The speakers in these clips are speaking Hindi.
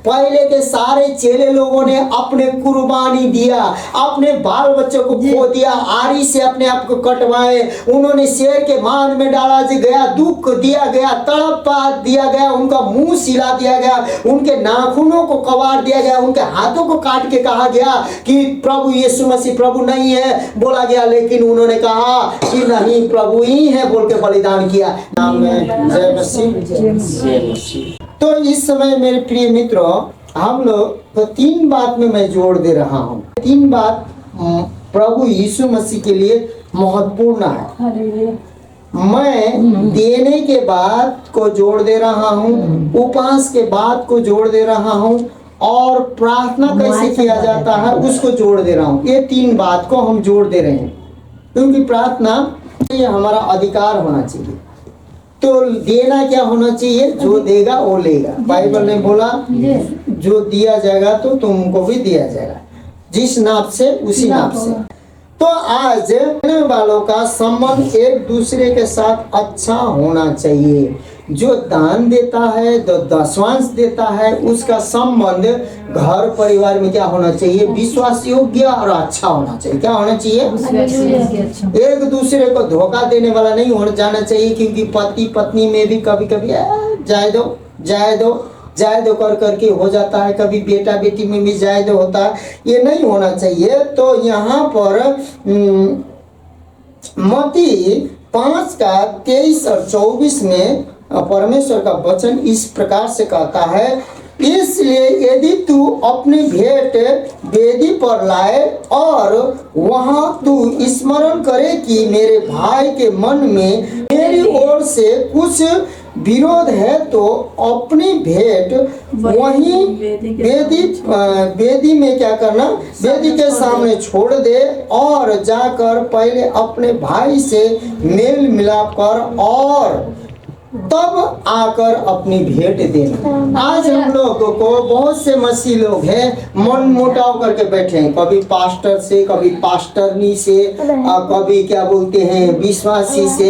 पहले के सारे चेले लोगों ने अपने कुर्बानी दिया, अपने बाल बच्चों को खो दिया, आरी से अपने आप को कटवाए, उन्होंने शेर के मान में डाला गया, दुख दिया गया, तड़पा दिया गया, उनका मुंह सिला दिया गया, उनके नाखूनों को कबाड़ दिया गया, उनके हाथों को काट के कहा गया कि प्रभु यीशु मसीह प्रभु नहीं है बोला गया, लेकिन उन्होंने कहा कि नहीं प्रभु ही है बोल के बलिदान किया। नाम में जय मसीह। तो इस समय मेरे प्रिय मित्रों, हम लोग तो 3 बात में मैं जोड़ दे रहा हूँ। 3 बात प्रभु यीशु मसीह के लिए महत्वपूर्ण है। मैं देने के बाद को जोड़ दे रहा हूँ, उपवास के बाद को जोड़ दे रहा हूँ, और प्रार्थना कैसे किया जाता है उसको जोड़ दे रहा हूँ। ये 3 बात को हम जोड़ दे रहे हैं, क्योंकि प्रार्थना ये हमारा अधिकार होना चाहिए। तो देना क्या होना चाहिए? जो देगा वो लेगा। बाइबल ने बोला जो दिया जाएगा तो तुमको भी दिया जाएगा, जिस नाप से उसी नाप से। तो आज देने वालों का संबंध एक दूसरे के साथ अच्छा होना चाहिए। जो दान देता है, जो दशवांश देता है, उसका संबंध घर परिवार में क्या होना चाहिए? विश्वास योग्य और अच्छा होना चाहिए। क्या होना चाहिए? एक दूसरे को धोखा देने वाला नहीं होना जाना चाहिए, क्योंकि पति पत्नी में भी कभी कभी जाए दो कर करके हो जाता है, कभी बेटा बेटी में भी जाए दो होता है, ये नहीं होना चाहिए। तो यहाँ पर मत्ती 5:23 और 24 में परमेश्वर का वचन इस प्रकार से कहता है, इसलिए यदि तू अपनी भेंट वेदी पर लाए और वहां तू स्मरण करे कि मेरे भाई के मन में मेरी ओर से कुछ विरोध है, तो अपनी भेंट वहीं वेदी में क्या करना? वेदी के सामने छोड़ दे और जाकर पहले अपने भाई से मेल मिलाप कर और तब आकर अपनी भेंट देना। आज हम लोगों को बहुत से मसीह लोग हैं मन मोटाव करके बैठे हैं, कभी पास्टर से, कभी पास्टरनी से, कभी क्या बोलते हैं विश्वासी से,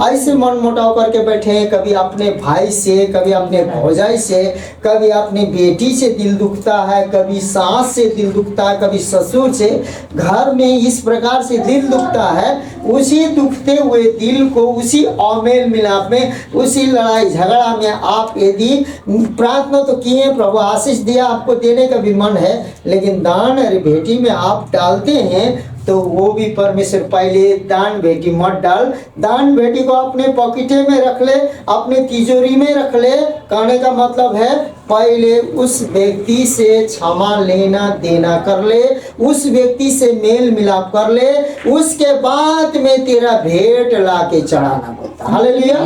ऐसे मन मोटाव करके बैठे हैं। कभी अपने भाई से, कभी अपने भौजाई से, कभी अपनी बेटी से दिल दुखता है, कभी सास से दिल दुखता है, कभी ससुर से। घर में इस प्रकार से दिल दुखता है। उसी दुखते हुए दिल को उसी अमेल मिलाप में, उसी लड़ाई झगड़ा में आप यदि प्रार्थना तो किए, प्रभु आशीष दिया, आपको देने का भी मन है, लेकिन दान और भेंटी में आप डालते हैं तो वो भी परमेश्वर पहले दान भेंटी मत डाल। दान भेंटी को अपने पॉकेटे में रख ले, अपने तिजोरी में रख ले। कहने का मतलब है पहले उस व्यक्ति से क्षमा लेना देना कर ले, उस व्यक्ति से मेल मिलाप कर ले, उसके बाद में तेरा भेंट ला के चढ़ाना बोलता। हालेलुया।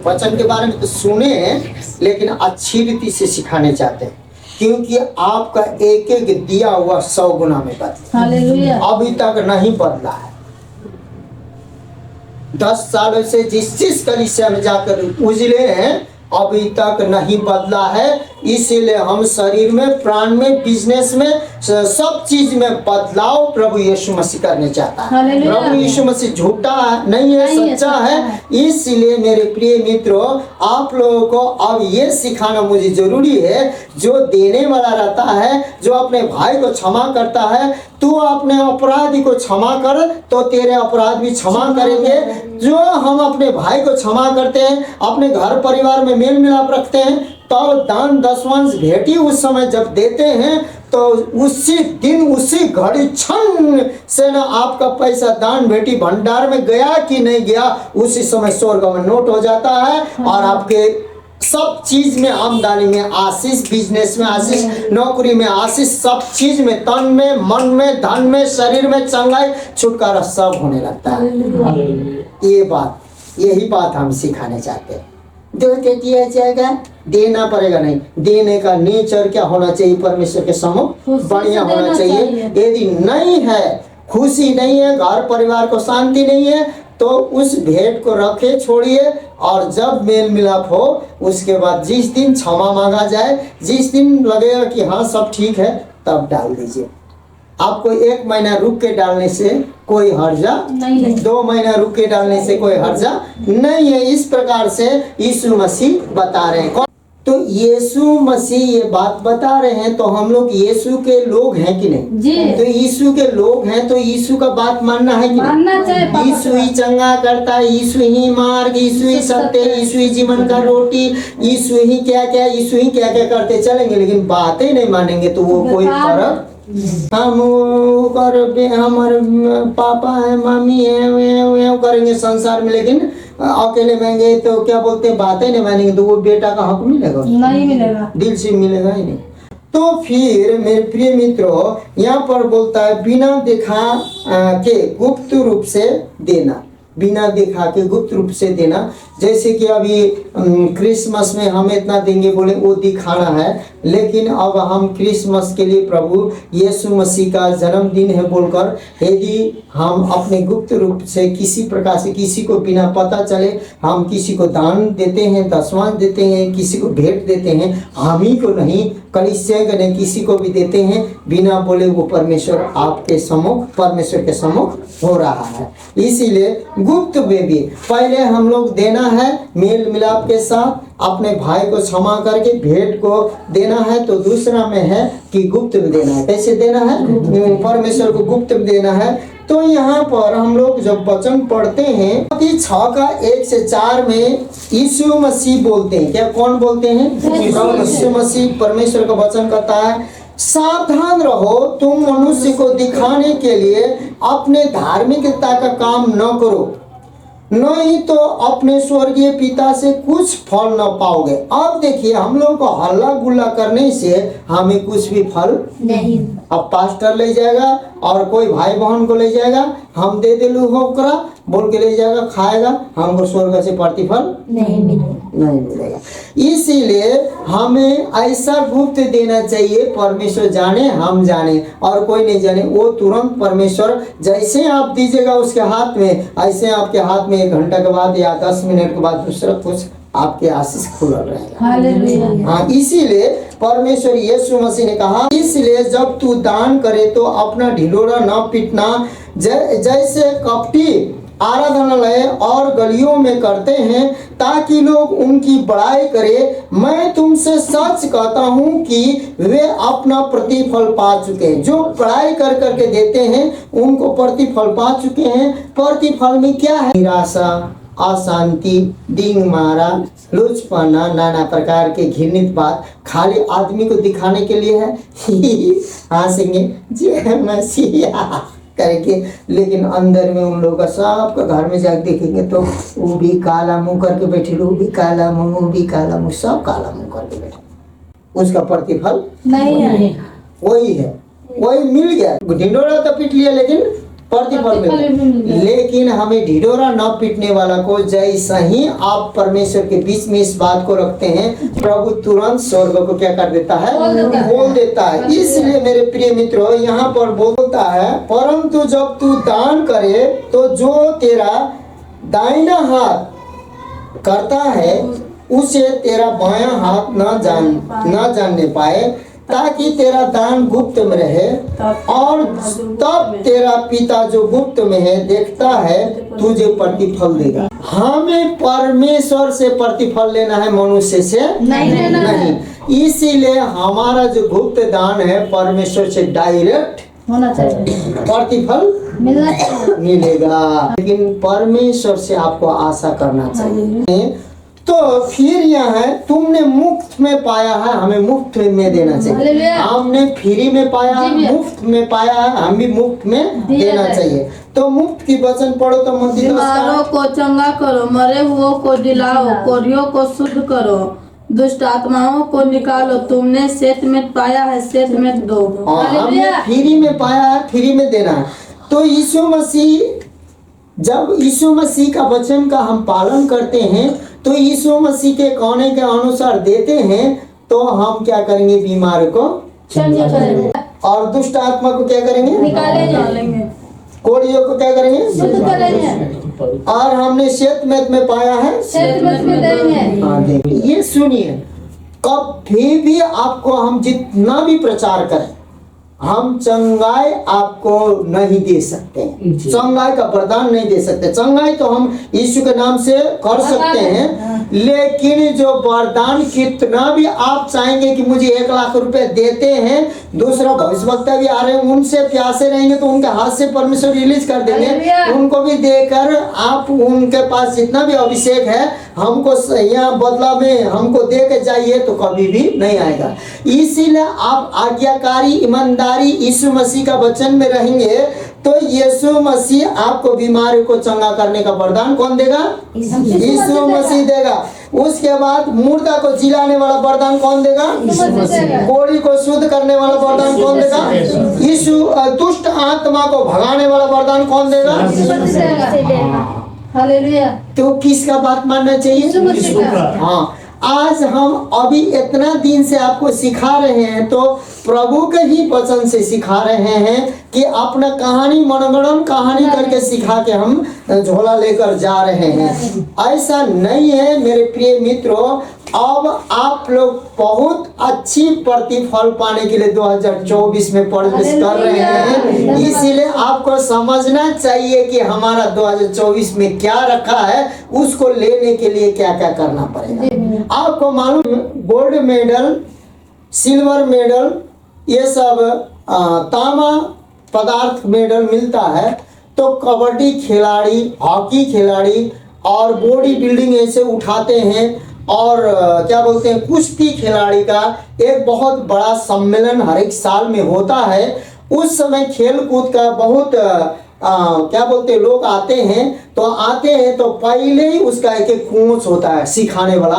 वचन के बारे में तो सुने, लेकिन अच्छी रीति से सिखाने चाहते हैं, क्योंकि आपका एक एक दिया हुआ 100 गुना में बदला। अभी तक नहीं बदला है। 10 सालों से जिस कलीसिया में जाकर उजले हैं, अभी तक नहीं बदला है। इसीलिए हम शरीर में, प्राण में, बिजनेस में, सब चीज में बदलाव प्रभु यीशु मसीह करने चाहता है। प्रभु यीशु मसीह झूठा नहीं है, सच्चा है। इसलिए मेरे प्रिय मित्रों, आप लोगों को अब ये सिखाना मुझे जरूरी है, जो देने वाला रहता है, जो अपने भाई को क्षमा करता है, तू अपने अपराधी को क्षमा कर तो तेरे अपराध भी क्षमा करेंगे। जो हम अपने भाई को क्षमा करते हैं, अपने घर परिवार में मेल मिलाप रखते हैं, तो दान दशवांश भेंटी उस समय जब देते हैं, तो उसी दिन उसी घड़ी क्षण से ना आपका पैसा दान भेंटी भंडार में गया कि नहीं गया, उसी समय स्वर्ग में नोट हो जाता है, और आपके सब चीज में आमदनी में आशीष, बिजनेस में आशीष, नौकरी में आशीष, सब चीज में, तन में, मन में, धन में, शरीर में चंगाई, छुटकारा सब होने लगता है। यही बात हम सिखाने चाहते हैं। दो के दिया जाएगा, देना पड़ेगा नहीं। देने का नेचर क्या होना चाहिए? परमेश्वर के सम्मुख बढ़िया होना चाहिए। यदि नहीं है, खुशी नहीं है, घर परिवार को शांति नहीं है, तो उस भेंट को रखे, छोड़िए, और जब मेल मिलाप हो उसके बाद जिस दिन क्षमा मांगा जाए, जिस दिन लगेगा कि हाँ सब ठीक है, तब डाल दीजिए। आपको 1 महीना रुक के डालने से कोई हर्जा नहीं, 2 महीना रुक के डालने से कोई हर्जा नहीं है। इस प्रकार से यीशु मसीह बता रहे हैं। तो यीशु मसीह ये बात बता रहे हैं, तो हम लोग यीशु के लोग हैं कि नहीं जी। तो यीशु के लोग हैं तो यीशु का बात मानना है कि मानना चाहिए पापा। यीशु ही चंगा करता है, यीशु ही मार्ग, यीशु ही सत्य, यीशु ही जीवन का रोटी, यीशु ही क्या क्या, यीशु ही क्या क्या करते चलेंगे, लेकिन बातें नहीं मानेंगे तो वो कोई फर्क। हम हमारे पापा है, मम्मी है, वे करेंगे संसार में, लेकिन अकेले रहेंगे तो क्या बोलते हैं, बातें नहीं मानेंगे तो वो बेटा का हक मिलेगा, नहीं मिलेगा, दिल से मिलेगा ही नहीं। तो फिर मेरे प्रिय मित्रों, यहाँ पर बोलता है बिना देखा के गुप्त रूप से देना, बिना देखा के गुप्त रूप से देना। जैसे कि अभी क्रिसमस में हम इतना देंगे बोले वो दिखाना है, लेकिन अब हम क्रिसमस के लिए प्रभु यीशु मसीह का जन्मदिन है बोलकर यदि हम अपने गुप्त रूप से किसी प्रकार से किसी को बिना पता चले हम किसी को दान देते हैं, दसवां देते हैं, किसी को भेंट देते हैं, हम ही को नहीं कलीसिया के नहीं किसी को भी देते हैं बिना बोले, वो परमेश्वर आपके सम्मुख, परमेश्वर के सम्मुख हो रहा है। इसीलिए गुप्त में भी पहले हम लोग देना है मेल मिलाप के साथ, अपने भाई को क्षमा करके भेंट को देना है। तो दूसरा में है कि गुप्त में देना है। कैसे देना है? परमेश्वर को गुप्त में देना है। तो यहाँ पर हम लोग जब वचन पढ़ते हैं 6:1-4 में यीशु मसीह बोलते हैं, क्या कौन बोलते हैं? यीशु मसीह परमेश्वर का वचन कहता है सावधान रहो, तुम मनुष्य को दिखाने के लिए अपने धार्मिकता का काम न करो, नहीं तो अपने स्वर्गीय पिता से कुछ फल न पाओगे। अब देखिए हम लोग को हल्ला गुल्ला करने से हमें कुछ भी फल नहीं। अब पास्टर ले जाएगा और कोई भाई बहन को ले जाएगा, हम दे दिलू होकरा बोल के ले जाएगा, खाएगा, हमको स्वर्ग से प्रतिफल नहीं मिलेगा। इसीलिए हमें ऐसा गुप्त देना चाहिए, परमेश्वर जाने हम जाने और कोई नहीं जाने, वो तुरंत परमेश्वर जैसे आप दीजिएगा उसके हाथ में, ऐसे आपके हाथ में 1 घंटा के बाद या 10 मिनट के बाद दूसरा कुछ आपके आशीष खुला रहेगा। हाँ, इसीलिए परमेश्वर यीशु मसीह ने कहा, इसलिए जब तू दान करे तो अपना ढिंढोरा न पीटना, जैसे कपटी आराधनालय और गलियों में करते हैं ताकि लोग उनकी बड़ाई करें। मैं तुमसे सच कहता हूँ कि वे अपना प्रतिफल पा चुके हैं। जो बड़ाई कर करके देते हैं उनको प्रतिफल पा चुके हैं। प्रतिफल में क्या है? निराशा, अशांति, डींग मारा, लुचपना, नाना प्रकार के घृणित बात खाली आदमी को दिखाने के लिए है। हंसेंगे जय मसीहा करके, लेकिन अंदर में उन लोगों का सबका घर में जाकर देखेंगे तो वो भी काला मुंह करके बैठे, वो भी काला मुंह, वो भी काला मुंह, सब काला मुंह करके बैठे, उसका प्रतिफल नहीं आएगा। वही है, वही मिल गया। ढिंडोरा तो पीट लिया लेकिन प्रतिफल मिला। लेकिन हमें ढिंडोरा न पीटने वाला को जैसा ही आप परमेश्वर के बीच में इस बात को रखते हैं, प्रभु तुरंत स्वर्ग को क्या कर देता है? बोल देता है। इसलिए मेरे प्रिय मित्रों, यहाँ पर बोलता है परंतु जब तू दान करे तो जो तेरा दाहिना हाथ करता है उसे तेरा बायां हाथ न जानने पाए, ताकि तेरा दान गुप्त में रहे और तब तेरा पिता जो गुप्त में है देखता है तुझे प्रतिफल देगा। हमें परमेश्वर से प्रतिफल लेना है, मनुष्य से नहीं। इसीलिए हमारा जो गुप्त दान है परमेश्वर से डायरेक्ट होना चाहिए, प्रतिफल मिलेगा। लेकिन परमेश्वर से आपको आशा करना चाहिए। तो फिर यह है तुमने मुफ्त में पाया है, हमें मुफ्त में देना चाहिए। हमने फ्री में पाया है, मुफ्त में पाया है, हम भी मुफ्त में देना चाहिए। तो मुफ्त की वचन पढ़ो तो बीमारों को चंगा करो, मरे हुओं को दिलाओ, कोढ़ियों को शुद्ध करो, दुष्ट आत्माओं को निकालो। तुमने सेत में पाया है, सेत में दो। हमने फ्री में पाया है, फ्री में देना है। तो यीशु मसीह, जब यीशु मसीह का वचन का हम पालन करते हैं तो यीशु मसीह के कहने के अनुसार देते हैं, तो हम क्या करेंगे? बीमार को और दुष्ट आत्मा को क्या करेंगे? निकालेंगे। कोढ़ियों को क्या करेंगे? शुद्ध करेंगे। और हमने शेतमेत में पाया है, शेतमेत में देंगे। हाँ देंगे। ये सुनिए, कभी भी आपको हम जितना भी प्रचार करें, हम चंगाई आपको नहीं दे सकते, चंगाई का वरदान नहीं दे सकते। चंगाई तो हम यीशु के नाम से कर सकते हैं, लेकिन जो वरदान कितना भी आप चाहेंगे कि मुझे 1 लाख रुपए देते हैं, दूसरा भविष्यवक्ता भी आ रहे हैं, उनसे प्यासे रहेंगे तो उनके हाथ से परमेश्वर रिलीज कर देंगे। उनको भी देकर आप उनके पास जितना भी अभिषेक है हमको यहाँ बदला में हमको दे के जाइए तो कभी भी नहीं आएगा। इसीलिए आप आज्ञाकारी ईमानदारी यीशु मसीह का वचन में रहेंगे तो यीशु मसीह आपको बीमारी को चंगा करने का वरदान कौन देगा? यीशु मसीह देगा। उसके बाद मुर्दा को जिलाने वाला वरदान कौन देगा? कोढ़ी को शुद्ध करने वाला वरदान कौन देगा? यीशु। दुष्ट आत्मा को भगाने वाला वरदान कौन देगा? हालेलुया। तो किसका बात मानना चाहिए? हाँ, आज हम अभी इतना दिन से आपको सिखा रहे हैं तो प्रभु के ही वचन से सिखा रहे हैं कि अपना कहानी मनगढ़ंत कहानी करके सिखा के हम झोला लेकर जा रहे हैं। ऐसा नहीं है मेरे प्रिय मित्रों। अब आप लोग बहुत अच्छी प्रतिफल पाने के लिए 2024 में प्रवेश कर रहे हैं, इसीलिए आपको समझना चाहिए कि हमारा 2024 में क्या रखा है, उसको लेने के लिए क्या क्या करना पड़ेगा। आपको मालूम, गोल्ड मेडल, सिल्वर मेडल, ये सब तांबा पदार्थ मेडल मिलता है तो कबड्डी खिलाड़ी, हॉकी खिलाड़ी और बॉडी बिल्डिंग ऐसे उठाते हैं और क्या बोलते हैं, कुश्ती खिलाड़ी का एक बहुत बड़ा सम्मेलन हर एक साल में होता है। उस समय खेल कूद का बहुत क्या बोलते हैं, लोग आते हैं तो पहले ही उसका एक कोच होता है सिखाने वाला,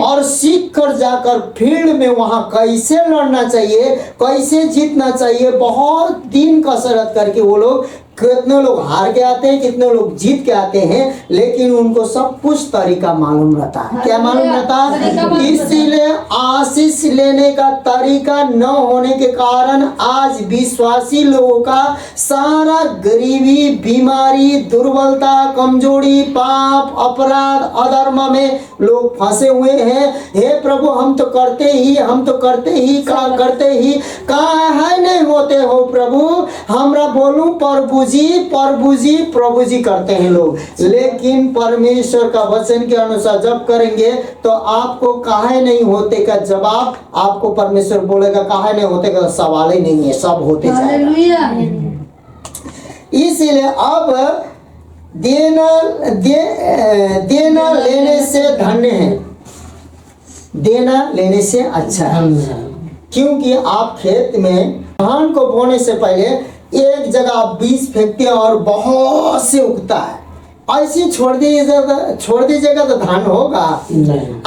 और सीख कर जाकर फील्ड में वहां कैसे लड़ना चाहिए, कैसे जीतना चाहिए, बहुत दिन कसरत करके वो लोग, कितने लोग हार के आते हैं, कितने लोग जीत के आते हैं, लेकिन उनको सब कुछ तरीका मालूम रहता है। क्या मालूम रहता है? इसीलिए आशीष लेने का तरीका न होने के कारण आज विश्वासी लोगों का सारा गरीबी, बीमारी, दुर्बलता, कमजोरी, पाप, अपराध, अधर्म में लोग फंसे हुए हैं। हे प्रभु, हम तो करते ही करते ही काहे नहीं होते हो प्रभु? हमरा बोलूं प्रभु जी करते हैं लोग, लेकिन परमेश्वर का वचन के अनुसार जब करेंगे तो आपको काहे नहीं होते का जवाब आपको परमेश्वर बोलेगा, काहे नहीं होते का सवाल ही नहीं है, सब होते जाएगा। इसीलिए अब देना लेने से धन्य है, देना लेने से अच्छा है, क्योंकि आप खेत में धान को बोने से पहले एक जगह आप बीज फेंकते हैं और बहुत से उगता है, ऐसे छोड़ दीजिएगा तो धान होगा?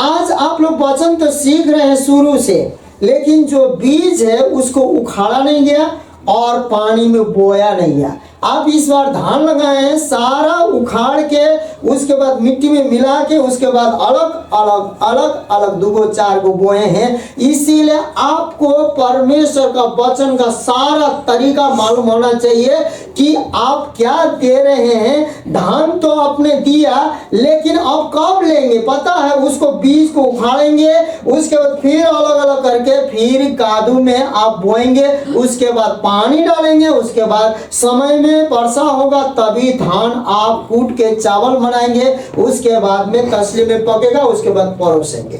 आज आप लोग वचन तो सीख रहे हैं शुरू से, लेकिन जो बीज है उसको उखाड़ा नहीं गया और पानी में बोया नहीं गया। आप इस बार धान लगाए हैं, सारा उखाड़ के उसके बाद मिट्टी में मिला के उसके बाद अलग 2-4 को बोए हैं। इसीलिए आपको परमेश्वर का वचन का सारा तरीका मालूम होना चाहिए कि आप क्या दे रहे हैं। धान तो आपने दिया, लेकिन अब कब लेंगे पता है? उसको बीज को उखाड़ेंगे, उसके बाद फिर अलग करके फिर कादू में आप बोएंगे, उसके बाद पानी डालेंगे, उसके बाद समय में वर्षा होगा तभी धान आप कूट के चावल बनाएंगे, उसके बाद में तसली में पकेगा, उसके बाद परोसेंगे।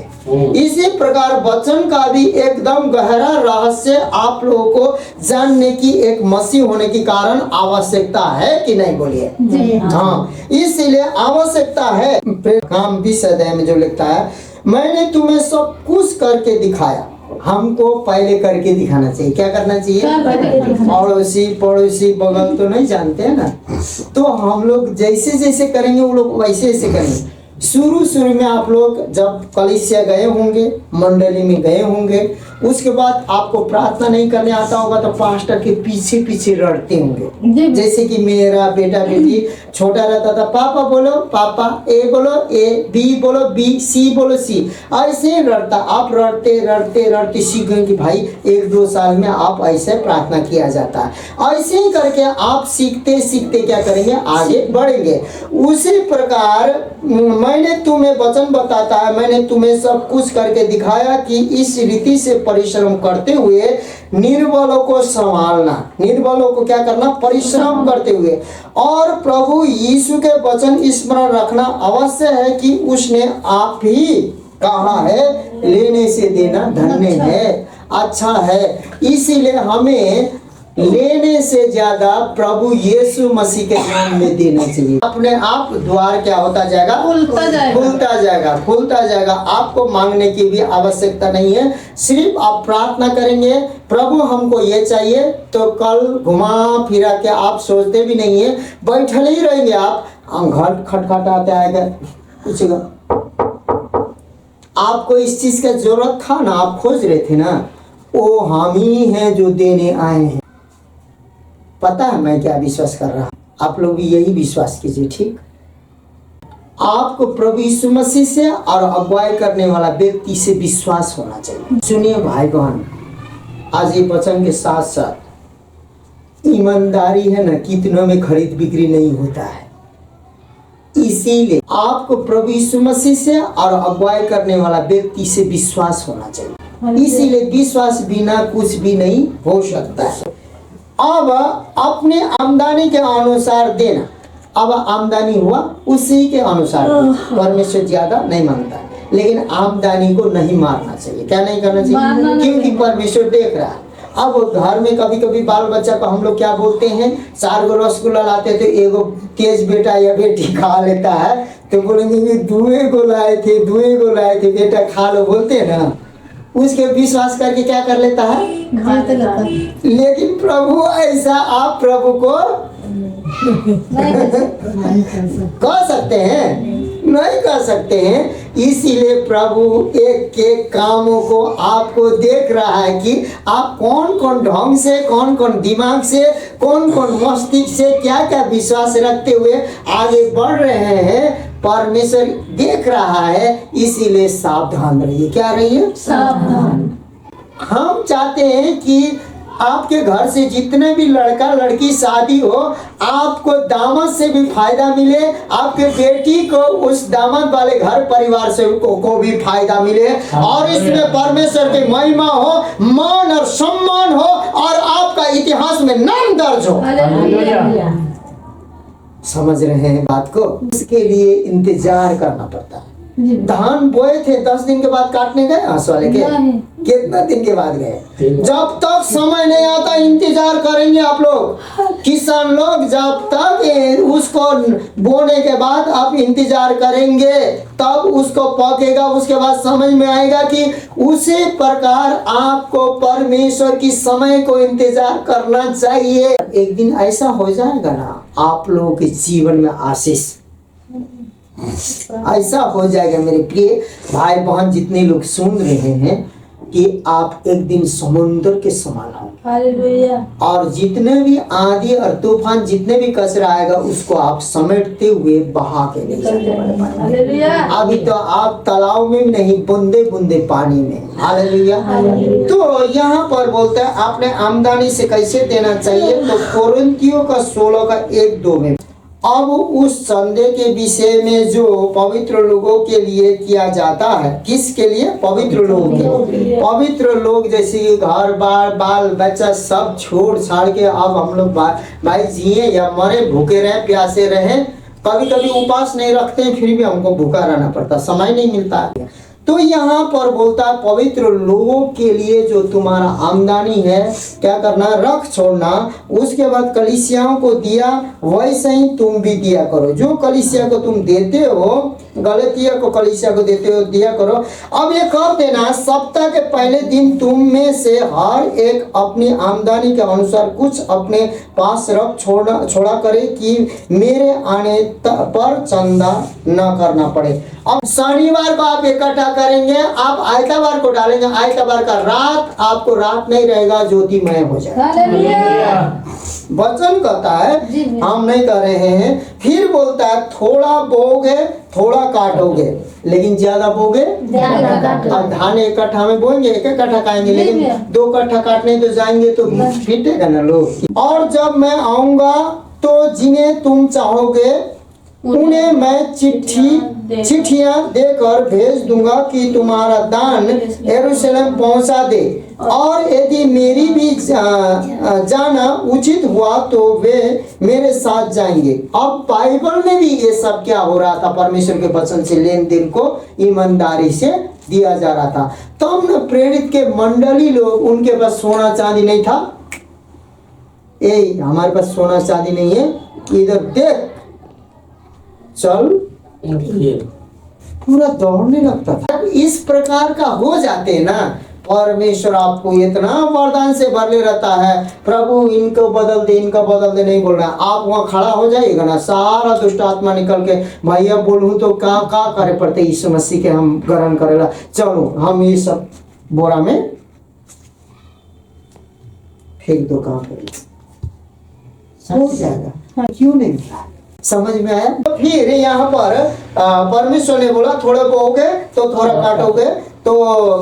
इसी प्रकार वचन का भी एकदम गहरा रहस्य आप लोगों को जानने की एक मसीह होने के कारण आवश्यकता है कि नहीं? बोलिए। हाँ, इसलिए आवश्यकता है। काम 20 अध्याय में जो लिखता है, मैंने तुम्हें सब कुछ करके दिखाया। हमको पहले करके दिखाना चाहिए। क्या करना चाहिए? पड़ोसी बगल तो नहीं जानते हैं ना, तो हम लोग जैसे करेंगे वो लोग वैसे करेंगे। शुरू में आप लोग जब कलीसिया गए होंगे, मंडली में गए होंगे, उसके बाद आपको प्रार्थना नहीं करने आता होगा तो पास्टर के पीछे रड़ते होंगे। जैसे कि मेरा बेटा बेटी छोटा रहता था, पापा बोलो पापा, ए बोलो ए, बी बोलो बी, सी बोलो सी, ऐसे ही रड़ता। आप रड़ते सीख गए कि भाई 1-2 साल में आप ऐसे प्रार्थना किया जाता है। ऐसे ही करके आप सीखते क्या करेंगे? आगे बढ़ेंगे। उसी प्रकार मैंने तुम्हें वचन बताता है, मैंने तुम्हें सब कुछ करके दिखाया कि इस रीति से परिश्रम करते हुए निर्बलों को संभालना। निर्बलों को क्या करना? परिश्रम करते हुए। और प्रभु यीशु के वचन स्मरण रखना अवश्य है कि उसने आप ही कहा है, लेने से देना धन्य है, अच्छा है। इसीलिए हमें लेने से ज्यादा प्रभु यीशु मसीह के नाम में देना चाहिए। अपने आप द्वार क्या होता जाएगा? खुलता जाएगा। खुलता जाएगा, खुलता जाएगा। आपको मांगने की भी आवश्यकता नहीं है, सिर्फ आप प्रार्थना करेंगे, प्रभु हमको ये चाहिए, तो कल घुमा फिरा के आप सोचते भी नहीं है, बैठे ही रहेंगे आप। घर खटखटाता है, पूछेगा आपको इस चीज का जरूरत था ना, आप खोज रहे थे ना, वो हम ही हैं जो देने आए हैं। पता है मैं क्या विश्वास कर रहा हूँ? आप लोग भी यही विश्वास कीजिए, ठीक? आपको प्रभु यीशु मसीह से और अगुवाई करने वाला व्यक्ति से विश्वास होना चाहिए। सुनिए भाई बहन, आज ये वचन के साथ साथ ईमानदारी है ना, कितनों में खरीद बिक्री नहीं होता है। इसीलिए आपको प्रभु यीशु मसीह से और अगुवाई करने वाला व्यक्ति से विश्वास होना चाहिए। इसीलिए विश्वास बिना कुछ भी नहीं हो सकता है। अब अपने आमदनी के अनुसार देना। अब आमदनी हुआ उसी के अनुसार, परमेश्वर ज्यादा नहीं मांगता, लेकिन आमदनी को नहीं मारना चाहिए। क्या नहीं करना चाहिए? क्योंकि परमेश्वर देख रहा है। अब घर में कभी कभी बाल बच्चा को हम लोग क्या बोलते हैं, 4 गो रसगुल्ला लाते तो एगो तेज बेटा या बेटी खा लेता है, तो बोलेंगे कि 2 गो लाए थे, 2 गो लाए थे, बेटा खा लो, बोलते हैं ना। उसके विश्वास करके क्या कर लेता है? खाते लेता है। लेकिन प्रभु ऐसा आप प्रभु को कह सकते हैं? नहीं कर सकते हैं। इसीलिए प्रभु एक एक कामों को आपको देख रहा है कि आप कौन कौन ढंग से, कौन कौन दिमाग से, कौन कौन मस्तिष्क से क्या क्या विश्वास रखते हुए आगे बढ़ रहे हैं। परमेश्वर देख रहा है, इसीलिए सावधान रहिए। क्या रहिए? सावधान। हम चाहते हैं कि आपके घर से जितने भी लड़का लड़की शादी हो, आपको दामाद से भी फायदा मिले, आपके बेटी को उस दामाद वाले घर परिवार से को भी फायदा मिले, और इसमें परमेश्वर की महिमा हो, मान और सम्मान हो, और आपका इतिहास में नाम दर्ज हो। हालेलुया। समझ रहे हैं बात को? इसके लिए इंतजार करना पड़ता है। धान बोए थे, 10 दिन के बाद काटने गए हंस वाले के? कितना दिन के बाद गए? जब तक समय नहीं आता इंतजार करेंगे आप लोग, किसान लोग। जब तक उसको बोने के बाद आप इंतजार करेंगे, तब उसको पकेगा, उसके बाद समझ में आएगा कि उसी प्रकार आपको परमेश्वर की समय को इंतजार करना चाहिए। एक दिन ऐसा हो जाएगा ना, आप लोगों के जीवन में आशीष ऐसा हो जाएगा मेरे प्रिय भाई बहन, जितने लोग सुन रहे हैं, कि आप एक दिन समुद्र के समान हो। हालेलुया। और जितने भी आंधी और तूफान, जितने भी कचरा आएगा, उसको आप समेटते हुए बहा के ले जाएंगे। हालेलुया। अभी तो आप तालाब में नहीं, बूंदे बूंदे पानी में। हालेलुया। तो यहाँ पर बोलता है आपने आमदनी से कैसे देना चाहिए, तो कोरिन्थियों का 16 का 1-2 में। अब उस चंदे के विषय में जो पवित्र लोगों के लिए किया जाता है, किसके लिए? पवित्र लोगों के लिए। पवित्र लोग जैसे कि घर बार बाल बच्चा सब छोड़ छाड़ के अब हम लोग भाई जिए या मरे, भूखे रहे, प्यासे रहे, कभी कभी उपास नहीं रखते हैं, फिर भी हमको भूखा रहना पड़ता, समय नहीं मिलता है। तो यहाँ पर बोलता है पवित्र लोगों के लिए जो तुम्हारा आमदनी है, क्या करना? रख छोड़ना। उसके बाद कलीसियाओं को दिया, वैसे ही तुम भी दिया करो। जो कलीसिया को तुम देते हो, गलतिया को कलीसिया को देते हो, दिया करो। अब ये कर देना, सप्ताह के पहले दिन तुम में से हर एक अपनी आमदनी के अनुसार कुछ अपने पास रख छोड़ा करे, कि मेरे आने पर चंदा न करना पड़े। अब शनिवार को आप इकट्ठा करेंगे, आप आइतवार को डालेंगे, आइतवार का रात आपको रात नहीं रहेगा, ज्योतिमय हो जाएगा। हालेलुया। वचन कहता है, हम नहीं कर रहे हैं। फिर बोलता है थोड़ा बोओगे थोड़ा काटोगे, लेकिन ज्यादा बोगे अब धान इकट्ठा में बोएंगे, एक कट्ठा खाएंगे, लेकिन 2 कट्ठा काटने तो जाएंगे तो फीटेगा ना लोग। और जब मैं आऊंगा तो जिन्हें तुम चाहोगे उन्हें मैं चिट्ठियां देकर भेज दूंगा कि तुम्हारा दान यरूशलेम पहुंचा दे, और यदि मेरी भी जाना उचित हुआ तो वे मेरे साथ जाएंगे। अब बाइबल में भी ये सब क्या हो रहा था, परमेश्वर के वचन से लेन देन को ईमानदारी से दिया जा रहा था। तब न प्रेरित के मंडली लोग, उनके पास सोना चांदी नहीं था, हमारे पास सोना चांदी नहीं है, इधर देख चल, पूरा दौड़ने लगता था। इस प्रकार का हो जाते हैं ना, परमेश्वर आपको इतना वरदान से भरले रहता है, प्रभु इनको बदल दे, इनका बदल दे नहीं बोल रहा, आप वहाँ खड़ा हो जाइएगा ना, सारा दुष्ट आत्मा निकल के, भैया बोलूँ तो का करे पड़ते, यीशु मसीह के हम ग्रहण करेला, चलो हम ये सब बोरा में फेंक दो, कहाँ पे हो जाएगा, क्यों नहीं? समझ में आया? तो फिर यहाँ पर परमेश्वर ने बोला थोड़े बोओगे तो थोड़ा काटोगे। तो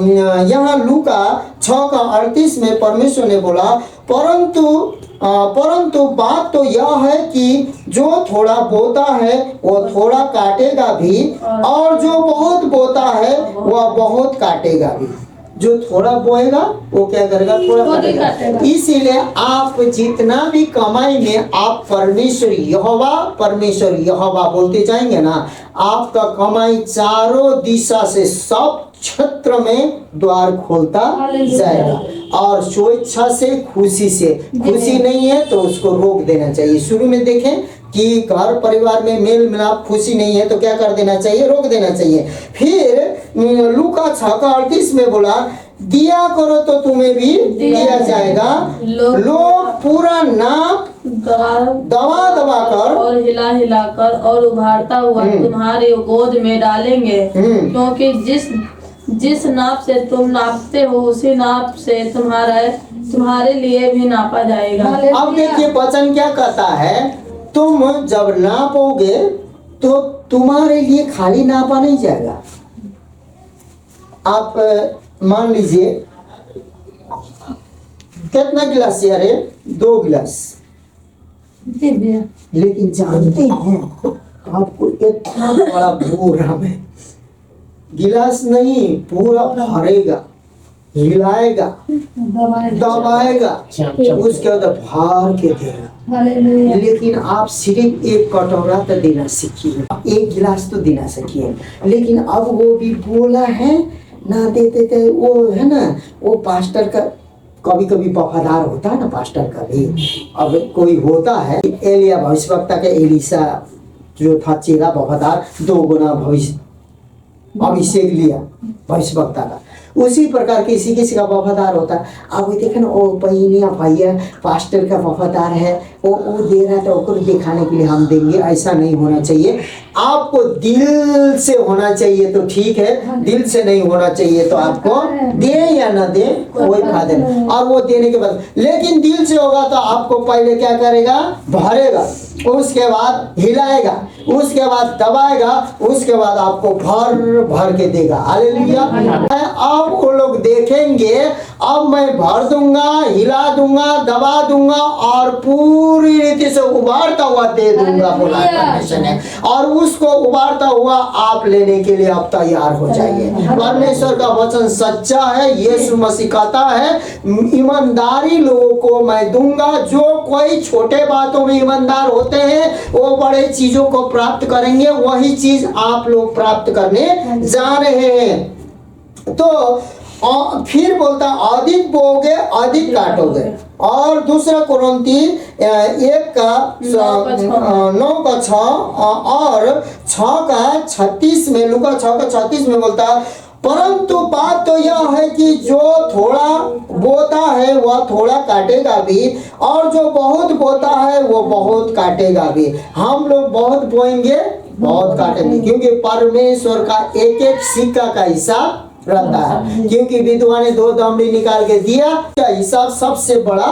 यहाँ लूका 6:38 में परमेश्वर ने बोला, परंतु बात तो यह है कि जो थोड़ा बोता है वो थोड़ा काटेगा भी, और जो बहुत बोता है वह बहुत काटेगा भी। जो थोड़ा बोएगा वो क्या करेगा, थोड़ा काटेगा। इसीलिए आप जितना भी कमाई में आप परमेश्वर यहोवा बोलते जाएंगे ना, आपका कमाई चारों दिशा से सब क्षेत्र में द्वार खोलता जाएगा, और स्वेच्छा से, खुशी नहीं है तो उसको रोक देना चाहिए। शुरू में देखें कि घर परिवार में मेल मिलाप, खुशी नहीं है तो क्या कर देना चाहिए, रोक देना चाहिए। फिर लूका 6:38 में बोला, दिया करो तो तुम्हें भी दिया जाएगा, लोग पूरा नाप दबा कर और हिला कर और उभारता हुआ तुम्हारे गोद में डालेंगे, क्योंकि जिस नाप से तुम नापते हो उसी नाप से तुम्हारे लिए भी नापा जाएगा। अब देखिए वचन क्या कहता है, तुम जब नापोगे तो तुम्हारे लिए खाली नापा नहीं जाएगा। आप मान लीजिए कितना गिलास है, अरे 2 गिलास, लेकिन जानते हैं आपको इतना बड़ा बोरा में गिलास नहीं, पूरा भरेगा, हिलाएगा, दबाएगा, उसके बाद भार के देगा। लेकिन आप सिर्फ एक कटोरा तो देना सीखिए, एक गिलास तो देना सीखिए। लेकिन अब वो भी बोला है ना, देते थे वो है ना, वो पास्टर का कभी कभी वफादार होता है ना, पास्टर का भी। अब कोई होता है, एलिया भविष्यवक्ता के एलिसा जो था चेला वफादार, 2 गुना अभिषेक लिया भविष्यवक्ता का, उसी प्रकार किसी का वफादार होता है। अब देखे ना, ओ बहनिया भैया पास्टर का वफादार है, वो दे रहा है तो उसको दिखाने के लिए हम देंगे, ऐसा नहीं होना चाहिए। आपको दिल से होना चाहिए तो ठीक है, दिल से नहीं होना चाहिए तो आपको दे या ना दे कोई फायदा नहीं। और वो देने के बाद, लेकिन दिल से होगा तो आपको पहले क्या करेगा, भरेगा, उसके बाद हिलाएगा, उसके बाद दबाएगा, उसके बाद आपको भर के देगा। हालेलुया। अब वो लोग देखेंगे, अब मैं भर दूंगा, हिला दूंगा, दबा दूंगा और पूरी रीति से उबारता हुआ दे दूंगा, बोला परमेश्वर ने। और उसको उबारता हुआ आप लेने के लिए आप तैयार हो जाइए। परमेश्वर का वचन सच्चा है। यीशु मसीह कहता है, ईमानदारी लोगों को मैं दूंगा। जो कोई छोटे बातों में ईमानदार होते हैं वो बड़े चीजों को प्राप्त करेंगे। वही चीज आप लोग प्राप्त करने जा रहे हैं। तो फिर बोलता, अधिक बोओगे अधिक काटोगे। और दूसरा कुरिन्थी 1:9-6 और 6:36 में, लूका 6:36 में बोलता, परंतु बात तो यह है कि जो थोड़ा बोता है वह थोड़ा काटेगा भी, और जो बहुत बोता है वो बहुत काटेगा भी। हम लोग बहुत बोएंगे, बहुत काटेंगे, क्योंकि परमेश्वर का एक एक सिक्का का हिसाब रहता है। क्योंकि विधवा ने 2 दमड़ी निकाल के दिया, का हिसाब सबसे बड़ा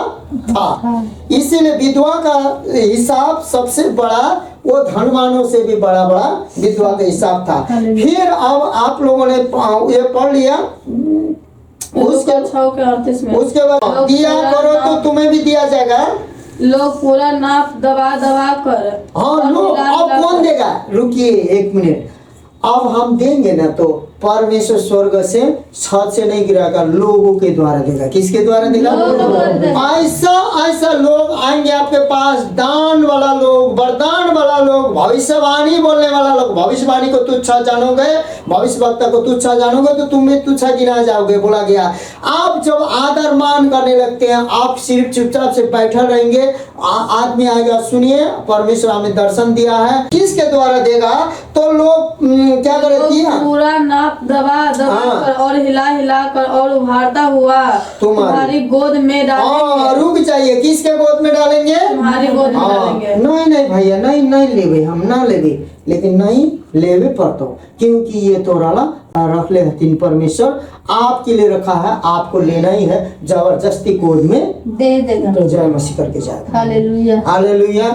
था, इसीलिए विधवा का हिसाब सबसे बड़ा, वो धनवानों से भी बड़ा विधवा का हिसाब था। फिर अब आप लोगों ने ये पढ़ लिया, उसके बाद दिया करो तो तुम्हें भी दिया जाएगा, लोग पूरा नाप दबा दबा कर हाँ और लोग, हिला अब हिला कौन कर- देगा? रुकिए एक मिनट, अब हम देंगे ना तो परमेश्वर स्वर्ग से छत से नहीं गिराएगा, लोगों के द्वारा देगा। किसके द्वारा देगा? लोगों द्वारा देगा। ऐसा ऐसा लोग आएंगे आपके पास, दान वाला लोग, वरदान वाला लोग, भविष्यवाणी बोलने वाला लोग। भविष्यवाणी को तुच्छा जानोगे, भविष्य वक्ता को तुच्छा जानोगे तो तुम में तुच्छा गिना जाओगे, बोला गया। आप जब आदर मान करने लगते हैं, आप सिर्फ चुपचाप से बैठा रहेंगे, आदमी आएगा, सुनिए परमेश्वर हमें दर्शन दिया है, किसके द्वारा देगा? तो लोग क्या करे लोग दिया? पूरा नाप दबा दबा हाँ। कर और हिला हिला कर और उभारता हुआ तुम्हारी गोद में डालेंगे। रुक जाइए, किसके गोद में डालेंगे? तुम्हारी गोद में डालेंगे। नहीं नहीं भैया, नहीं नहीं लेवे, हम ना लेवे, लेकिन नहीं लेवे पड़तो, क्योंकि ये तो राला रख ले हतीन परमेश्वर आपके लिए रखा है, आपको लेना ही है, जबरदस्ती गोद में दे देगा। तो जय मसीह करके जाएगा। हालेलुया। हालेलुया।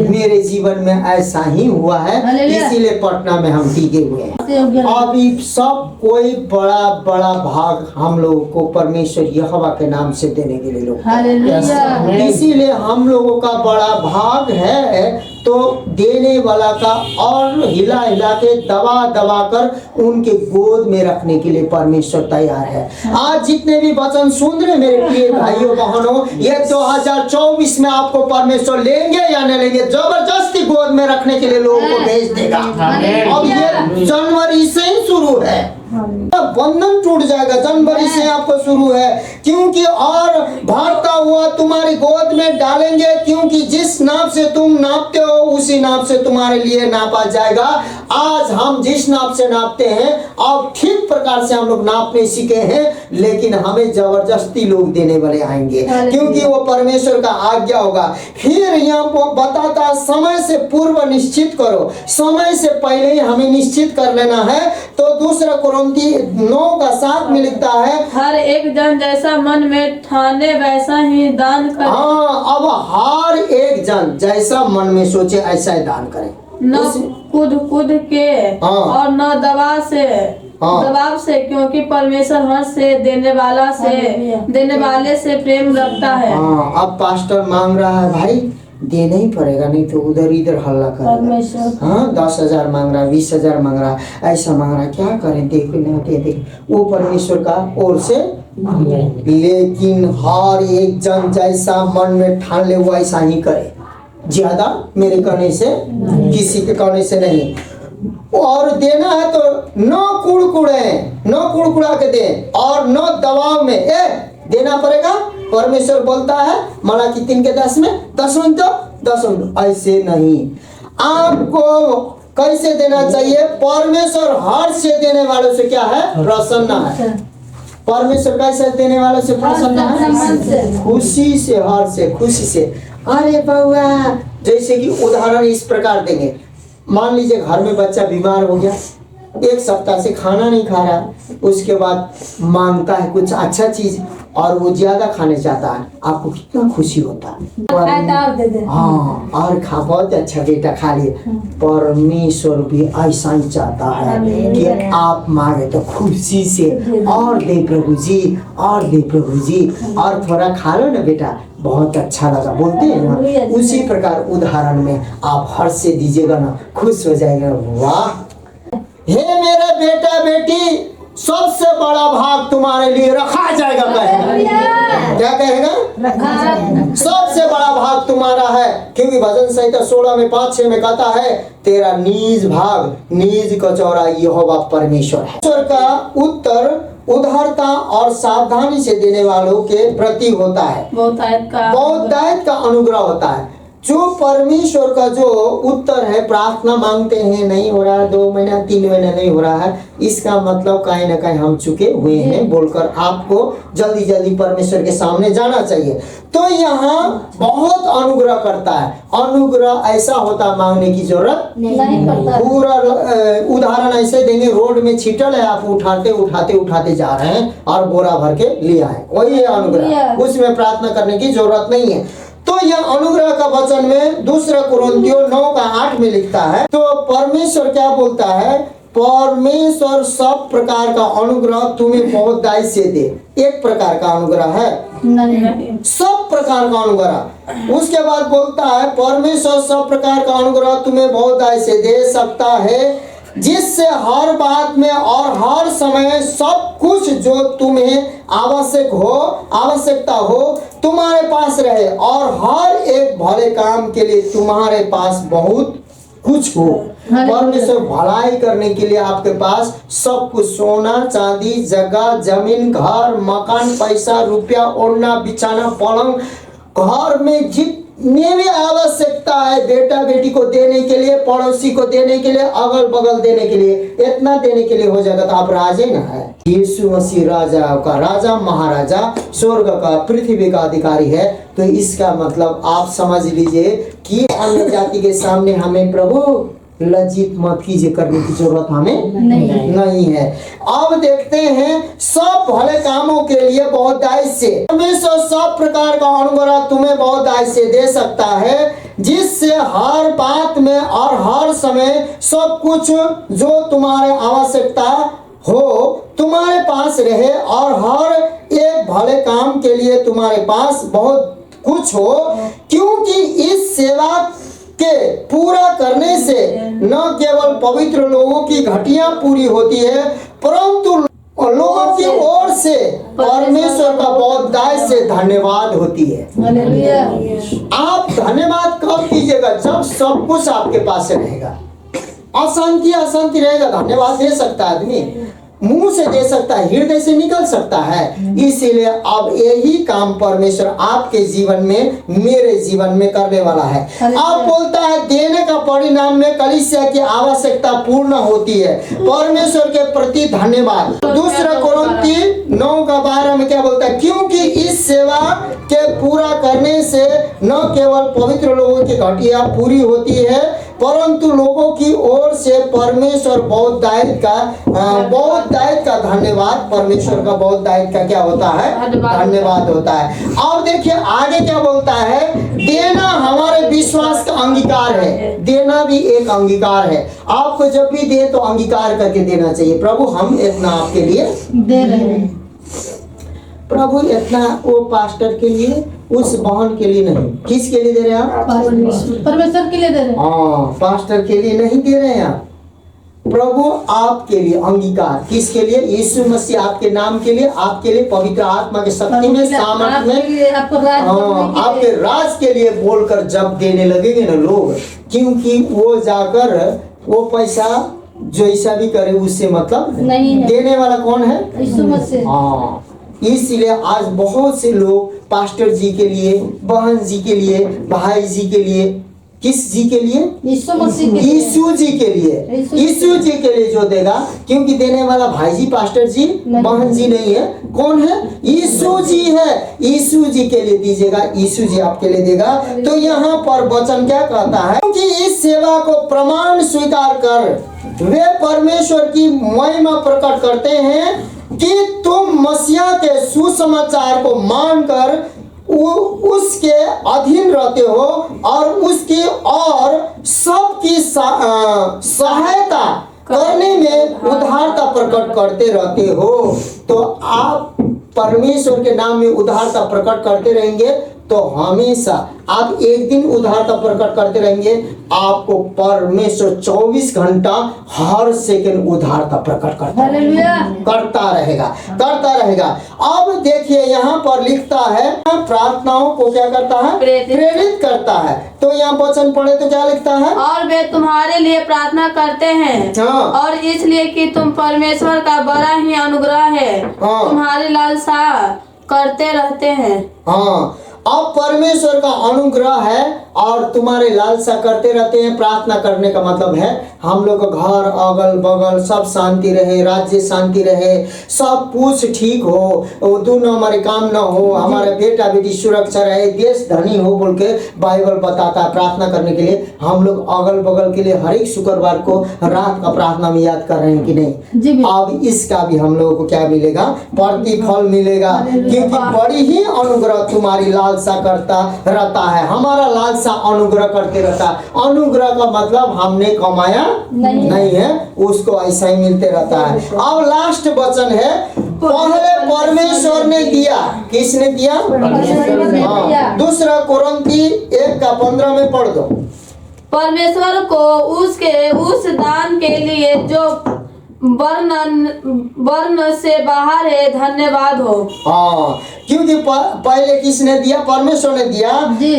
मेरे जीवन में ऐसा ही हुआ है, हालेलुया। इसीलिए पटना में हम टिके हुए हैं। अभी सब कोई बड़ा बड़ा भाग हम लोगों को परमेश्वर यहोवा के नाम से देने के लिए लोग, हालेलुया। इसीलिए हम लोगों का बड़ा भाग है, तो देने वाला का और हिला हिला के दबा दबा कर उनके गोद में रखने के लिए परमेश्वर तैयार है। आज जितने भी वचन सुन रहे मेरे प्रिय भाइयों बहनों, ये 2024 में आपको परमेश्वर लेंगे या नहीं लेंगे, जबरदस्ती गोद में रखने के लिए लोगों को भेज देगा। अब ये जनवरी से ही शुरू है, बंधन टूट जाएगा, जनवरी से आपको शुरू है, क्योंकि और भागता हुआ तुम्हारी गोद में डालेंगे, क्योंकि जिस नाप से तुम नापते हो उसी नाप से तुम्हारे लिए नापा जाएगा। आज हम जिस नाप से नापते हैं, अब ठीक प्रकार से हम लोग नापने सीखे हैं, लेकिन हमें जबरदस्ती लोग देने वाले आएंगे, क्योंकि वो परमेश्वर का आज्ञा होगा। फिर यहाँ पर बताता समय से पूर्व निश्चित करो, समय से पहले ही हमें निश्चित कर लेना है। तो दूसरा कुरिन्थी 9:7 में लिखता है, हर एक जन जैसा मन में ठाने वैसा ही दान करे। हाँ, अब हर एक जन जैसा मन में सोचे ऐसा ही दान करे, न कूद कूद के हाँ। और न दबाव से हाँ। दबाव से, क्योंकि परमेश्वर हर्ष से देने वाले से प्रेम रखता है। हाँ, अब पास्टर मांग रहा है, भाई देना ही पड़ेगा, नहीं तो उधर इधर हल्ला करेगा। परमेश्वर। हाँ, 10,000 मांग रहा है, 20,000 मांग रहा है, ऐसा मांग रहा है, क्या करें? देखो ना, देख वो परमेश्वर का ओर से, लेकिन हर एक जन जैसा मन में ठान ले वैसा ही करे, ज्यादा मेरे कहने से किसी के कहने से नहीं। और देना है तो न कुड़कुड़ा के दे और न दबाव में देना पड़ेगा। परमेश्वर बोलता है मलाकी 3:10 में, 10 ऐसे नहीं। आपको कैसे देना चाहिए? परमेश्वर हर्ष से देने वालों से क्या है? प्रसन्न है। परमेश्वर कैसे देने वालों से प्रसन्न है? खुशी से, हर्ष से, खुशी से। अरे बउआ, जैसे कि उदाहरण इस प्रकार देंगे, मान लीजिए घर में बच्चा बीमार हो गया, 1 सप्ताह से खाना नहीं खा रहा, उसके बाद मांगता है कुछ अच्छा चीज और वो ज्यादा खाने चाहता है, आपको कितना खुशी होता है। हाँ, और खा, बहुत अच्छा बेटा खा लिए। परमेश्वर भी ऐसा ही चाहता है कि आप मांगे तो खुशी से, और दे प्रभु जी, और दे प्रभु जी, और थोड़ा खा लो ना बेटा, बहुत अच्छा लगा, बोलते हैं ना। उसी प्रकार उदाहरण में आप हर्ष से दीजिएगा ना, खुश हो जाएगा। वाह, हे मेरे बेटा बेटी, सबसे बड़ा भाग तुम्हारे लिए रखा जाएगा। कहेगा, क्या कहेगा? सबसे बड़ा भाग तुम्हारा है, क्योंकि भजन संहिता 16 में 5-6 में कहता है, तेरा निज भाग, निज कचौरा यहोवा परमेश्वर है। ईश्वर का उत्तर उदारता और सावधानी से देने वालों के प्रति होता है, बहुतायत का अनुग्रह होता है। जो परमेश्वर का जो उत्तर है, प्रार्थना मांगते हैं नहीं हो रहा, 2 महीना 3 महीना नहीं हो रहा है, इसका मतलब कहीं ना कहीं हम चुके हुए हैं बोलकर आपको जल्दी जल्दी परमेश्वर के सामने जाना चाहिए। तो यहाँ बहुत अनुग्रह करता है। अनुग्रह ऐसा होता है, मांगने की जरूरत नहीं पड़ता। पूरा उदाहरण ऐसे देंगे, रोड में छीटल है, आप उठाते जा रहे हैं और बोरा भर के ले आए, वही है अनुग्रह, उसमें प्रार्थना करने की जरूरत नहीं है। तो यह अनुग्रह का वचन में 2 कुरिन्थियों 9:8 में लिखता है, तो परमेश्वर क्या बोलता है परमेश्वर सब प्रकार का अनुग्रह तुम्हें बहुतायत से दे। एक प्रकार का अनुग्रह है, नहीं। सब प्रकार का अनुग्रह। उसके बाद बोलता है परमेश्वर सब प्रकार का अनुग्रह तुम्हें बहुतायत से दे सकता है, जिससे हर बात में और हर समय सब कुछ जो तुम्हें आवश्यकता हो तुम्हारे पास रहे, और हर एक भले काम के लिए तुम्हारे पास बहुत कुछ हो। परमेश्वर भलाई करने के लिए आपके पास सब कुछ, सोना चांदी, जगह जमीन, घर मकान, पैसा रुपया, ओढ़ना बिछाना, पलंग, घर में जितने भी आवश्यकता है बेटा बेटी को देने के लिए, पड़ोसी को देने के लिए, अगल बगल देने के लिए, इतना देने के लिए हो जाएगा तो आप राजे ना है। यीशु मसीह राजा का राजा, महाराजा, स्वर्ग का पृथ्वी का अधिकारी है। तो इसका मतलब आप समझ लीजिए कि अन्य जाति के सामने हमें प्रभु लज्जित मत कीजिए, करने की जरूरत हमें नहीं है। अब देखते हैं सब भले कामों के लिए बहुतायत से परमेश्वर सब प्रकार का अनुग्रह तुम्हें बहुतायत से दे सकता है, जिससे हर बात में और हर समय सब कुछ जो तुम्हारे आवश्यकता हो तुम्हारे पास रहे, और हर एक भले काम के लिए तुम्हारे पास बहुत कुछ हो, क्योंकि इस सेवा के पूरा करने से न केवल पवित्र लोगों की घटिया पूरी होती है, परंतु लोगों की ओर से परमेश्वर का बहुतायत से धन्यवाद होती है। आप धन्यवाद कब कीजिएगा? जब सब कुछ आपके पास रहेगा। अशांति रहेगा, धन्यवाद दे सकता है आदमी, मुंह से दे सकता है, हृदय से निकल सकता है। इसीलिए अब यही काम परमेश्वर आपके जीवन में, मेरे जीवन में करने वाला है। आप बोलता है देने का परिणाम में कलीसिया की आवश्यकता पूर्ण होती है। परमेश्वर के प्रति धन्यवाद। दूसरा कोरिन्थी 9:12 में क्या बोलता है? क्योंकि इस सेवा के पूरा करने से न केवल पवित्र लोगों की घटिया पूरी होती है, परंतु लोगों की ओर से परमेश्वर बहुतायत का धन्यवाद, परमेश्वर का बहुतायत का क्या होता है? धन्यवाद होता है। अब देखिए आगे क्या बोलता है? देना हमारे विश्वास का अंगीकार है। देना भी एक अंगीकार है। आपको जब भी दे तो अंगीकार करके देना चाहिए। प्रभु हम इतना आपके लिए दे रहे हैं, प्रभु इतना वो पास्टर के लिए, उस बहन के लिए नहीं। किसके लिए दे रहे हैं आप? परमेश्वर के लिए दे रहे हैं। हाँ, पास्टर के लिए नहीं दे रहे हैं आप, प्रभु आपके लिए अंगीकार। किसके लिए? यीशु मसीह आपके नाम के लिए, आपके लिए पवित्र आत्मा के शक्ति में, सामर्थ में, आपके राज के लिए बोलकर जब देने लगेंगे ना लोग, क्योंकि वो जाकर वो पैसा जैसा भी करे उससे मतलब नहीं है। देने वाला कौन है? यीशु मसीह। हाँ, इसलिए आज बहुत से लोग पास्टर जी के लिए, बहन जी के लिए, भाई जी के लिए, किस जी के लिए? यीशु मसीह के लिए, यीशु जी के लिए, यीशु जी के लिए जो देगा, क्योंकि देने वाला भाई जी, पास्टर जी, बहन जी नहीं है। कौन है? यीशु जी है। यीशु जी के लिए दीजिएगा, यीशु जी आपके लिए देगा। तो यहाँ पर वचन क्या कहता है? क्योंकि इस सेवा को प्रमाण स्वीकार कर वे परमेश्वर की महिमा प्रकट करते हैं कि तुम मसीहा के सुसमाचार को मानकर उसके अधीन रहते हो और उसकी और सबकी सहायता करने में उदारता प्रकट करते रहते हो। तो आप परमेश्वर के नाम में उदारता प्रकट करते रहेंगे तो हमेशा आप एक दिन उदारता प्रकट करते रहेंगे, आपको परमेश्वर 24 घंटा हर सेकंड उदारता प्रकट करता रहेगा। अब देखिए यहाँ पर लिखता है प्रार्थनाओं को क्या करता है? प्रेरित करता है। तो यहाँ वचन पढ़े तो क्या लिखता है? और वे तुम्हारे लिए प्रार्थना करते हैं। हाँ। और इसलिए कि तुम परमेश्वर का बड़ा ही अनुग्रह है, हाँ। तुम्हारी लालसा करते रहते हैं। हाँ, अब परमेश्वर का अनुग्रह है और तुम्हारे लालसा करते रहते हैं। प्रार्थना करने का मतलब है हम लोग का घर अगल बगल सब शांति रहे, राज्य शांति रहे, सब कुछ ठीक हो, दोनों हमारे काम न हो, हमारे बेटा बेटी सुरक्षा रहे, देश धनी हो बोल के बाइबल बताता है। प्रार्थना करने के लिए हम लोग अगल बगल के लिए हर एक शुक्रवार को रात का प्रार्थना में याद कर रहे हैं कि नहीं? अब इसका भी हम लोगों को क्या मिलेगा? प्रतिफल मिलेगा, क्योंकि बड़ी ही अनुग्रह तुम्हारी लालसा करता रहता है। हमारा लालसा हमेशा अनुग्रह करते रहता है। अनुग्रह का मतलब हमने कमाया नहीं है, उसको ऐसा ही मिलते रहता है। अब लास्ट वचन है, पहले परमेश्वर ने दिया। किसने दिया? हाँ, दूसरा कोरिन्थी 1:15 में पढ़ दो। परमेश्वर को उसके उस दान के लिए जो वर्ण से बाहर है धन्यवाद हो। हाँ, क्योंकि पहले किसने दिया? परमेश्वर ने दिया।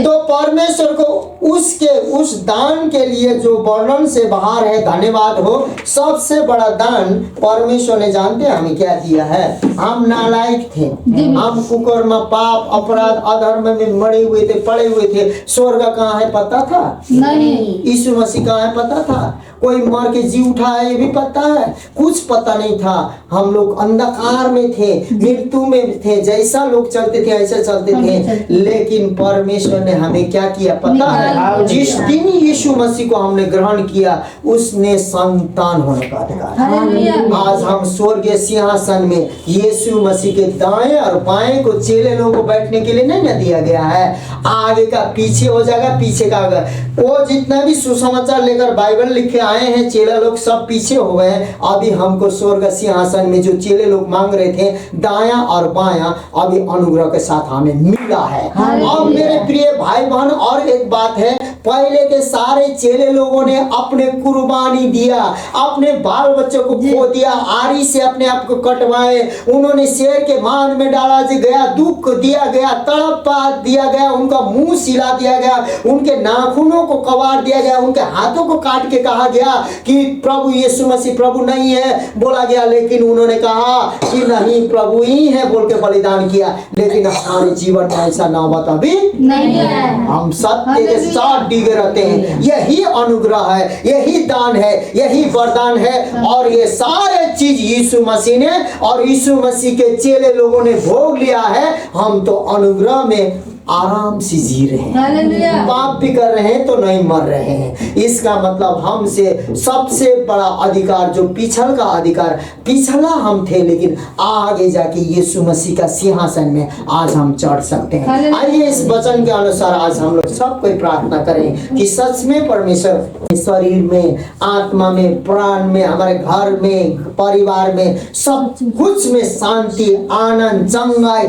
तो परमेश्वर को उसके उस दान के लिए जो वर्णन से बाहर है धन्यवाद हो। सबसे बड़ा दान परमेश्वर ने, जानते हैं हमें क्या दिया है? हम नालायक थे, हम कुकर्म, पाप, अपराध, अधर्म में मरे हुए थे, पड़े हुए थे। स्वर्ग कहाँ है पता था? नहीं। यीशु मसीह कहाँ है पता था? कोई मर के जी उठा है ये भी पता है? कुछ पता नहीं था। हम लोग अंधकार में थे, मृत्यु में थे, जैसा लोग चलते थे ऐसा चलते थे। लेकिन परमेश्वर ने हमें क्या किया पता है? जिस दिन यीशु मसीह को हमने ग्रहण किया, उसने संतान होने का अधिकार। आज हम स्वर्गीय सिंहासन में यीशु मसीह के दाएं और बाएं को चेले लोगों को बैठने के लिए नहीं न दिया गया है। आगे का पीछे हो जाएगा, पीछे का आगे। वो जितना भी सुसमाचार लेकर बाइबल लिखे आए हैं चेला लोग, सब पीछे हो गए। अभी हमको स्वर्ग सिंहासन में जो चेले लोग मांग रहे थे दाया और बाया, अभी अनुग्रह के साथ हमें मिला है। अब मेरे प्रिय भाई बहन, और एक बात है, पहले के सारे चेले लोगों ने अपने कुर्बानी दिया, अपने बाल बच्चों को खो दिया, आरी से अपने आप को कटवाए, उन्होंने शेर के मान में डाला गया, दुख दिया गया, तड़प दिया गया, उनका मुंह सिला दिया गया, उनके नाखूनों को कबाड़ दिया गया, उनके हाथों को काट के कहा गया कि प्रभु यीशु मसीह प्रभु नहीं है बोला गया। लेकिन उन्होंने कहा कि नहीं, प्रभु ही है बोल के बलिदान किया। लेकिन हमारे जीवन में ऐसा नौबत अभी नहीं है। हम सत्य के साथ डिगे रहते हैं। यही अनुग्रह है, यही दान है, यही वरदान है। और ये सारे चीज यीशु मसीह ने और यीशु मसीह के चेले लोगों ने भोग लिया है। हम तो अनुग्रह में आराम से जी रहे हैं, पाप भी कर रहे हैं तो नहीं मर रहे हैं। इसका मतलब हमसे सबसे बड़ा अधिकार, जो पिछल का अधिकार, पिछला हम थे लेकिन आगे जाके यीशु मसीह का सिंहासन में आज हम चढ़ सकते हैं। आइए इस वचन के अनुसार आज हम लोग सब कोई प्रार्थना करें कि सच में परमेश्वर शरीर में, आत्मा में, प्राण में, हमारे घर में, परिवार में, सब कुछ में शांति, आनंद, चंगाई,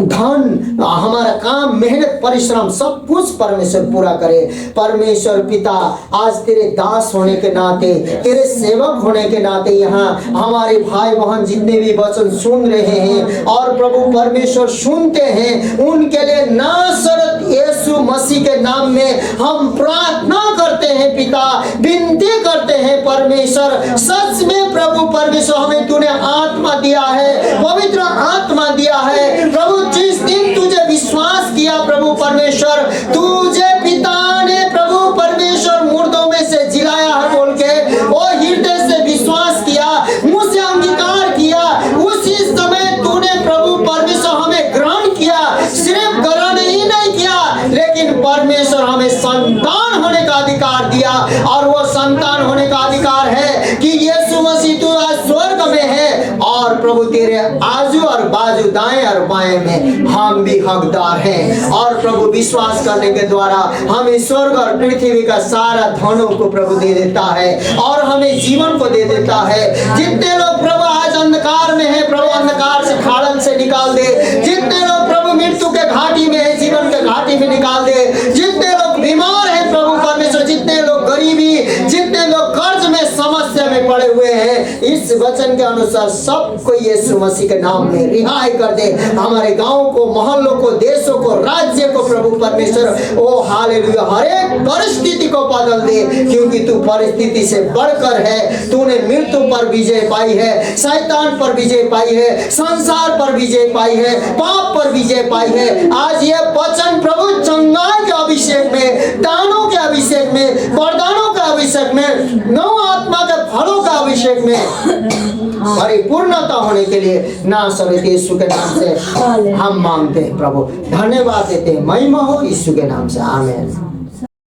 धन, हमारा काम, मेहनत, परिश्रम सब कुछ परमेश्वर पूरा करे। परमेश्वर पिता, आज तेरे दास होने के नाते, तेरे सेवक होने के नाते यहाँ हमारे भाई बहन जितने भी वचन सुन रहे हैं और प्रभु परमेश्वर सुनते हैं, उनके लिए नासरत यीशु मसीह के नाम में हम प्रार्थना करते हैं पिता, विनती करते हैं परमेश्वर। सच में प्रभु परमेश्वर, हमें तूने आत्मा दिया है, पवित्र आत्मा दिया है प्रभु। जिस दिन तुझे विश्वास किया प्रभु परमेश्वर, तुझे पिता ने प्रभु परमेश्वर मुर्दों में से जिलाया है बोल के वो हृदय से विश्वास किया, मुझसे अंगीकार किया, उसी समय तूने प्रभु परमेश्वर हमें ग्रहण किया। सिर्फ ग्रहण ही नहीं किया लेकिन परमेश्वर हमें संतान होने का अधिकार दिया। और वो संतान होने का अधिकार है कि यीशु मसीह तू आज स्वर्ग में है और प्रभु तेरे आजू और बाजू, दाएं और बाएं में हम भी हकदार हैं। और प्रभु विश्वास करने के द्वारा हमें स्वर्ग और पृथ्वी का सारा धनों को प्रभु दे देता है और हमें जीवन को दे देता है। जितने लोग प्रभु आज अंधकार में है, प्रभु अंधकार से, खाड़ल से निकाल दे। जितने लोग प्रभु मृत्यु के घाटी में है, जीवन के घाटी में निकाल दे। जितने लोग बीमार हैं प्रभु परमेश्वर, जितने लोग गरीबी, जितने लोग कर्ज में, समस्या में पड़े हुए हैं, इस वचन के अनुसार सबको यीशु मसीह के नाम में रिहाई कर दे। हमारे गांव को, मोहल्लों को, देशों को, राज्य को प्रभु परमेश्वर ओ हालेलुया हर एक परिस्थिति को बदल दे, क्योंकि तू परिस्थिति से बढ़कर है। तूने मृत्यु पर विजय पाई है, शैतान पर विजय पाई है, संसार पर विजय पाई है, पाप पर विजय पाई है। आज ये वचन प्रभु चंगाई के अभिषेक में, दानों के अभिषेक में, वरदानों के अभिषेक में, नव आत्मा के फलों का अभिषेक में परिपूर्णता होने के लिए नासरत यीशु के नाम से हम मांगते हैं प्रभु। धन्यवाद देते हैं, महिमा हो यीशु के नाम से, आमीन।